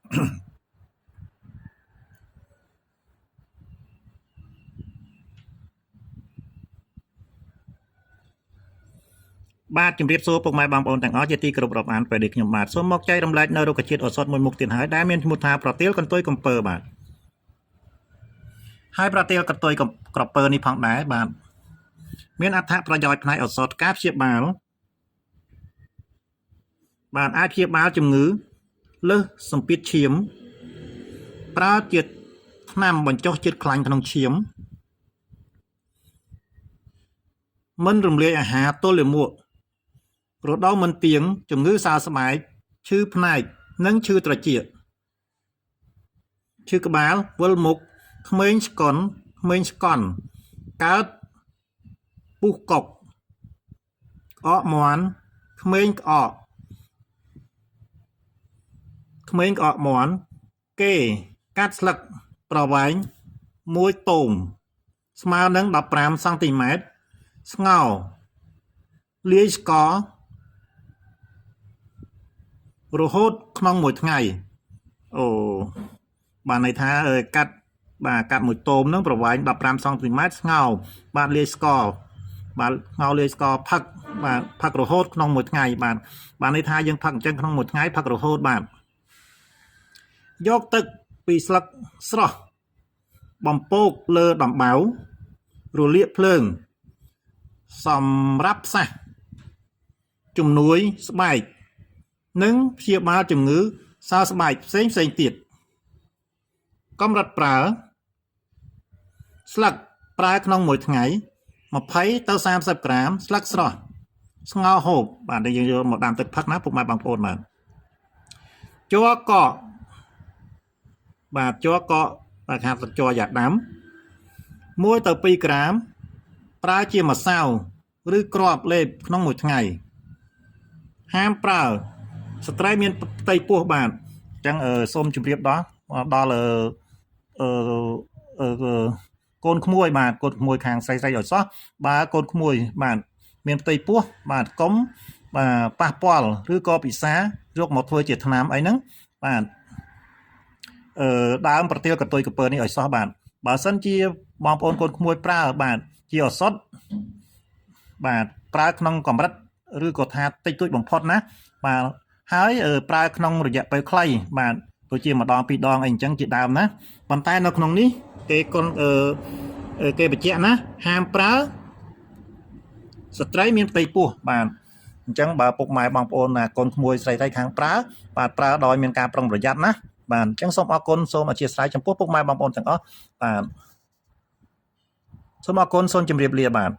បាទជំរាបសួរពុកម៉ែបងប្អូនទាំងអស់ជាទីគោរពរាប់អានពេលនេះខ្ញុំបាទសូមមកចែករំលែកនៅរុក្ខជាតិឱសថមួយមុខទៀតហើយដែលមានឈ្មោះថាប្រទាលកន្ទុយកំពើបាទហើយប្រទាលកន្ទុយក្រពើនេះផងដែរបាទមានអត្ថប្រយោជន៍ផ្នែកឱសថការព្យាបាលបាទអាចព្យាបាលជំងឺលើសសម្ពាធឈាមប្រើជាថ្នាំបញ្ចុះជាតិខ្លាញ់ក្នុងឈាមមិនរំលាយអាហារទល់លាមករដូវមិនទៀងជំងឺសើស្បែកឈឺភ្នែកនិងឈឺត្រចៀកឈឺក្បាលវិលមុខក្មេងស្កន់កើតពុះកុកក្អកមាន់ក្មេងក្អកមាន់គេកាត់ស្លឹកប្រវែង1 តូមស្មើនឹង15 សង់ទីម៉ែត្រស្ងោរលាយស្កររហូតក្នុងមួយថ្ងៃអូបានន័យថាកាត់1 តូមហ្នឹងប្រវែង15 សង់ទីម៉ែត្រស្ងោរបាទលាយស្ករបាទស្ងោរលាយស្ករផឹកបាទផឹករហូតក្នុងមួយថ្ងៃបាទន័យថាយើងផឹកអញ្ចឹងក្នុងមួយថ្ងៃផឹករហូតបាទយកទឹកពីស្លឹកស្រស់បំពោកលើដំបៅរលាកភ្លើងសម្រាប់ផ្សះជំនួយស្បែកនិងព្យាបាលជំងឺសើស្បែកផ្សេងទៀតកម្រិតប្រើស្លឹកប្រើក្នុងមួយថ្ងៃ20 ទៅ 30 ក្រាមស្លឹកស្រស់ស្ងោរហូបបាទយើងយកមកដាំទឹកផឹកណាពុកម៉ែបងប្អូនបាទជ័រកកបាទជ័រកកបាទខាត់ជ័រយ៉ាដាំ1 ទៅ 2 ក្រាមប្រើជាម្សៅឬគ្រាប់លេបក្នុងមួយថ្ងៃហាមប្រើស្ត្រីមានផ្ទៃពោះបាទអញ្ចឹងសូមជម្រាបដល់កូនក្មួយបាទកូនក្មួយខាងស្រីឲ្យសោះបើកូនក្មួយបាទមានផ្ទៃពោះបាទកុំបាទប៉ះពាល់ឬក៏ពិសាយកមកធ្វើជាថ្នាំអីហ្នឹងបាទដើមប្រទាលកន្ទុយក្រពើនេះឲ្យសោះបាទបើសិនជាបងប្អូនកូនក្មួយប្រើបាទជាឱសថបាទប្រើក្នុងកម្រិតឬក៏ថាតិចតួចបំផុតណាបាទហើយប្រើក្នុងរយៈពេលខ្លីបាទដូចជាម្ដង 2 ដងអីអញ្ចឹងជាដើមណាប៉ុន្តែនៅក្នុងនេះគេបញ្ជាក់ណាហាមប្រើស្ត្រីមានផ្ទៃពោះបាទអញ្ចឹងបើពុកម៉ែបងប្អូនណាកូនក្មួយស្រីខាងប្រើបាទប្រើដោយមានការប្រុងប្រយ័ត្នណាបាទអញ្ចឹងសូមអរគុណសូមអធិស្ឋានចំពោះពុកម៉ែបងប្អូនទាំងអស់បាទសូមអរគុណសូមជម្រាបលាបាទ